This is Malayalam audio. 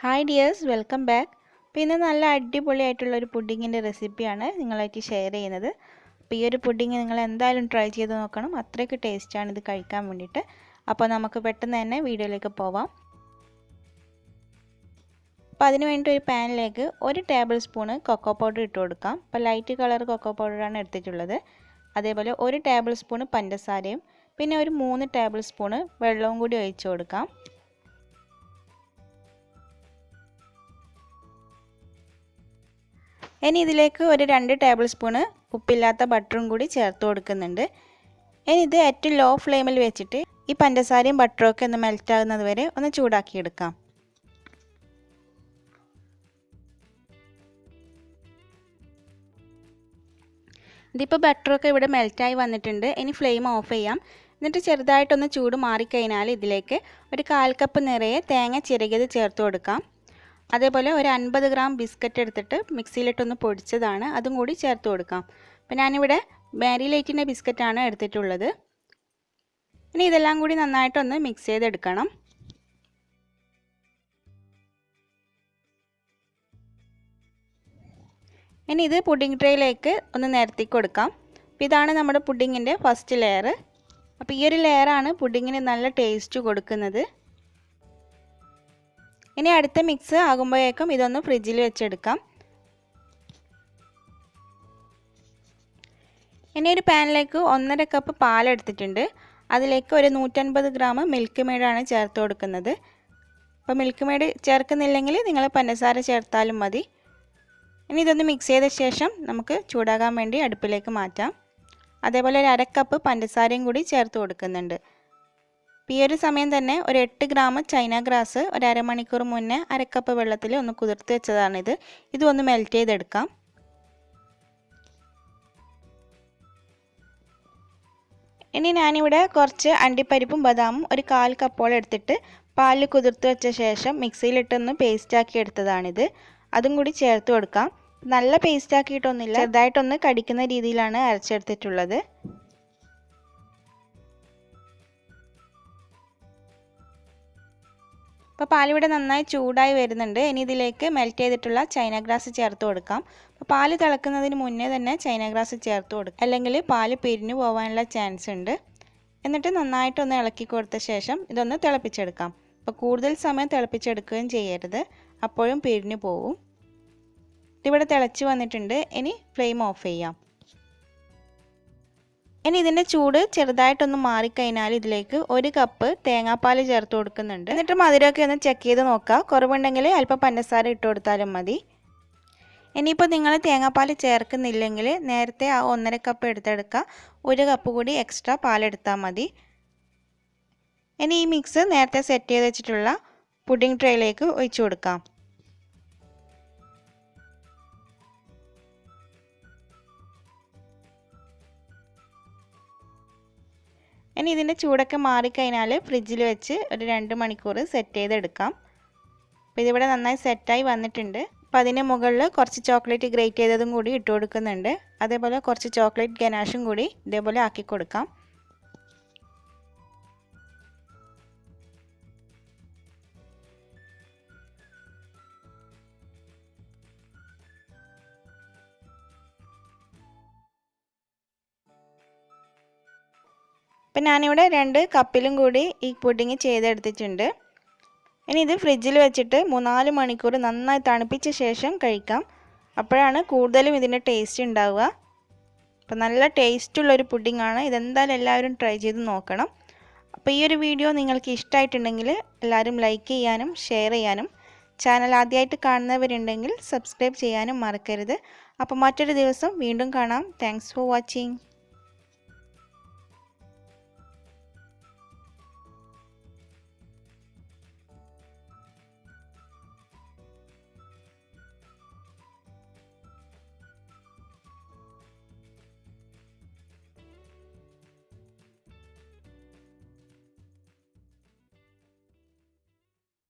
Hi dears, welcome back. അപ്പോൾ ഇന്ന് നല്ല അടിപൊളിയായിട്ടുള്ളൊരു പുഡിങ്ങിൻ്റെ റെസിപ്പിയാണ് നിങ്ങളായിട്ട് ഷെയർ ചെയ്യുന്നത്. അപ്പോൾ ഈ ഒരു പുഡിങ് നിങ്ങൾ എന്തായാലും ട്രൈ ചെയ്ത് നോക്കണം. അത്രയ്ക്ക് ടേസ്റ്റാണ് ഇത് കഴിക്കാൻ വേണ്ടിയിട്ട്. അപ്പോൾ നമുക്ക് പെട്ടെന്ന് തന്നെ വീഡിയോയിലേക്ക് പോവാം. അപ്പോൾ അതിന് വേണ്ടി ഒരു പാനിലേക്ക് 1 ടേബിൾ സ്പൂണ് കൊക്കോ പൗഡർ ഇട്ട് കൊടുക്കാം. അപ്പോൾ ലൈറ്റ് കളർ കൊക്കോ പൗഡറാണ് എടുത്തിട്ടുള്ളത്. അതേപോലെ 1 ടേബിൾ സ്പൂണ് പഞ്ചസാരയും പിന്നെ ഒരു 3 ടേബിൾ സ്പൂണ് വെള്ളവും കൂടി ഒഴിച്ച് കൊടുക്കാം. ഇനി ഇതിലേക്ക് ഒരു 2 ടേബിൾ സ്പൂണ് ഉപ്പില്ലാത്ത ബട്ടറും കൂടി ചേർത്ത് കൊടുക്കുന്നുണ്ട്. ഇനി ഇത് ഏറ്റവും ലോ ഫ്ലെയിമിൽ വെച്ചിട്ട് ഈ പഞ്ചസാരയും ബട്ടറും ഒക്കെ ഒന്ന് മെൽറ്റ് ആകുന്നത് വരെ ഒന്ന് ചൂടാക്കിയെടുക്കാം. ഇതിപ്പോൾ ബട്ടറൊക്കെ ഇവിടെ മെൽറ്റായി വന്നിട്ടുണ്ട്. ഇനി ഫ്ലെയിം ഓഫ് ചെയ്യാം. എന്നിട്ട് ചെറുതായിട്ടൊന്ന് ചൂട് മാറിക്കഴിഞ്ഞാൽ ഇതിലേക്ക് ഒരു 1/4 കപ്പ് നിറയെ തേങ്ങ ചിരകിയത് ചേർത്ത് കൊടുക്കാം. അതേപോലെ ഒരു 50 ഗ്രാം ബിസ്ക്കറ്റ് എടുത്തിട്ട് മിക്സിയിലിട്ടൊന്ന് പൊടിച്ചതാണ്, അതും കൂടി ചേർത്ത് കൊടുക്കാം. അപ്പോൾ ഞാനിവിടെ മാരി ലൈറ്റിൻ്റെ ബിസ്ക്കറ്റാണ് എടുത്തിട്ടുള്ളത്. ഇനി ഇതെല്ലാം കൂടി നന്നായിട്ടൊന്ന് മിക്സ് ചെയ്തെടുക്കണം. ഇനി ഇത് പുഡിംഗ് ട്രേയിലേക്ക് ഒന്ന് നിരത്തി കൊടുക്കാം. അപ്പോൾ ഇതാണ് നമ്മുടെ പുഡിങ്ങിൻ്റെ ഫസ്റ്റ് ലെയർ. അപ്പോൾ ഈ ഒരു ലെയറാണ് പുഡിങ്ങിന് നല്ല ടേസ്റ്റ് കൊടുക്കുന്നത്. ഇനി അടുത്ത മിക്സ് ആകുമ്പോഴേക്കും ഇതൊന്ന് ഫ്രിഡ്ജിൽ വെച്ചെടുക്കാം. ഇനി ഒരു പാനിലേക്ക് 1.5 കപ്പ് പാലെടുത്തിട്ടുണ്ട്. അതിലേക്ക് ഒരു 150 ഗ്രാം മിൽക്ക് മെയ്ഡാണ് ചേർത്ത് കൊടുക്കുന്നത്. അപ്പോൾ മിൽക്ക് മെയ്ഡ് ചേർക്കുന്നില്ലെങ്കിൽ നിങ്ങൾ പഞ്ചസാര ചേർത്താലും മതി. ഇനി ഇതൊന്ന് മിക്സ് ചെയ്ത ശേഷം നമുക്ക് ചൂടാകാൻ വേണ്ടി അടുപ്പിലേക്ക് മാറ്റാം. അതേപോലെ ഒരു 1/2 കപ്പ് പഞ്ചസാരയും കൂടി ചേർത്ത് കൊടുക്കുന്നുണ്ട്. ഈ ഒരു സമയം തന്നെ ഒരു 8 ഗ്രാം ചൈന ഗ്രാസ് ഒരു അരമണിക്കൂർ മുന്നേ 1/2 കപ്പ് വെള്ളത്തിൽ ഒന്ന് കുതിർത്ത് വെച്ചതാണിത്. ഇതൊന്ന് മെൽറ്റ് ചെയ്തെടുക്കാം. ഇനി ഞാനിവിടെ കുറച്ച് അണ്ടിപ്പരിപ്പും ബദാമും ഒരു 1/4 കപ്പോളം എടുത്തിട്ട് പാലിൽ കുതിർത്ത് വെച്ച ശേഷം മിക്സിയിലിട്ടൊന്ന് പേസ്റ്റാക്കി എടുത്തതാണിത്. അതും കൂടി ചേർത്ത് കൊടുക്കാം. നല്ല പേസ്റ്റാക്കിയിട്ടൊന്നുമില്ല, ചെറുതായിട്ടൊന്ന് കടിക്കുന്ന രീതിയിലാണ് അരച്ചെടുത്തിട്ടുള്ളത്. അപ്പോൾ പാലിവിടെ നന്നായി ചൂടായി വരുന്നുണ്ട്. ഇനി ഇതിലേക്ക് മെൽറ്റ് ചെയ്തിട്ടുള്ള ചൈന ഗ്രാസ് ചേർത്ത് കൊടുക്കാം. അപ്പോൾ പാല് തിളക്കുന്നതിന് മുന്നേ തന്നെ ചൈന ഗ്രാസ് ചേർത്ത് കൊടുക്കാം, അല്ലെങ്കിൽ പാല് പിരിഞ്ഞു പോകാനുള്ള ചാൻസ് ഉണ്ട്. എന്നിട്ട് നന്നായിട്ടൊന്ന് ഇളക്കി കൊടുത്ത ശേഷം ഇതൊന്ന് തിളപ്പിച്ചെടുക്കാം. അപ്പോൾ കൂടുതൽ സമയം തിളപ്പിച്ചെടുക്കുകയും ചെയ്യരുത്, അപ്പോഴും പിരിഞ്ഞു പോവും. ഇതിവിടെ തിളച്ച് വന്നിട്ടുണ്ട്. ഇനി ഫ്ലെയിം ഓഫ് ചെയ്യാം. ഇനി ഇതിൻ്റെ ചൂട് ചെറുതായിട്ടൊന്ന് മാറിക്കഴിഞ്ഞാൽ ഇതിലേക്ക് 1 കപ്പ് തേങ്ങാപ്പാൽ ചേർത്ത് കൊടുക്കുന്നുണ്ട്. എന്നിട്ട് മധുരമൊക്കെ ഒന്ന് ചെക്ക് ചെയ്ത് നോക്കുക. കുറവുണ്ടെങ്കിൽ അല്പം പഞ്ചസാര ഇട്ട് കൊടുത്താലും മതി. ഇനിയിപ്പോൾ നിങ്ങൾ തേങ്ങാപ്പാൽ ചേർക്കുന്നില്ലെങ്കിൽ നേരത്തെ ആ 1.5 കപ്പ് എടുത്തെടുക്കുക, 1 കപ്പ് കൂടി എക്സ്ട്രാ പാലെടുത്താൽ മതി. ഇനി ഈ മിക്സ് നേരത്തെ സെറ്റ് ചെയ്ത് വെച്ചിട്ടുള്ള പുഡിംഗ് ട്രേയിലേക്ക് ഒഴിച്ചു കൊടുക്കാം. ഇനി ഇതിൻ്റെ ചൂടൊക്കെ മാറിക്കഴിഞ്ഞാൽ ഫ്രിഡ്ജിൽ വെച്ച് ഒരു 2 മണിക്കൂർ സെറ്റ് ചെയ്തെടുക്കാം. അപ്പോൾ ഇതിവിടെ നന്നായി സെറ്റായി വന്നിട്ടുണ്ട്. അപ്പോൾ അതിന് മുകളിൽ കുറച്ച് ചോക്ലേറ്റ് ഗ്രേറ്റ് ചെയ്തതും കൂടി ഇട്ട് കൊടുക്കുന്നുണ്ട്. അതേപോലെ കുറച്ച് ചോക്ലേറ്റ് ഗനാഷും കൂടി ഇതേപോലെ ആക്കി കൊടുക്കാം. അപ്പം ഞാനിവിടെ 2 കപ്പിലും കൂടി ഈ പുഡിങ് ചെയ്തെടുത്തിട്ടുണ്ട്. ഇനി ഇത് ഫ്രിഡ്ജിൽ വെച്ചിട്ട് 3-4 മണിക്കൂർ നന്നായി തണുപ്പിച്ച ശേഷം കഴിക്കാം. അപ്പോഴാണ് കൂടുതലും ഇതിൻ്റെ ടേസ്റ്റ് ഉണ്ടാവുക. അപ്പം നല്ല ടേസ്റ്റുള്ളൊരു പുഡിങ്ങാണ്. ഇതെന്തായാലും എല്ലാവരും ട്രൈ ചെയ്ത് നോക്കണം. അപ്പോൾ ഈ ഒരു വീഡിയോ നിങ്ങൾക്ക് ഇഷ്ടമായിട്ടുണ്ടെങ്കിൽ എല്ലാവരും ലൈക്ക് ചെയ്യാനും ഷെയർ ചെയ്യാനും, ചാനൽ ആദ്യമായിട്ട് കാണുന്നവരുണ്ടെങ്കിൽ സബ്സ്ക്രൈബ് ചെയ്യാനും മറക്കരുത്. അപ്പോൾ മറ്റൊരു ദിവസം വീണ്ടും കാണാം. Thanks for watching.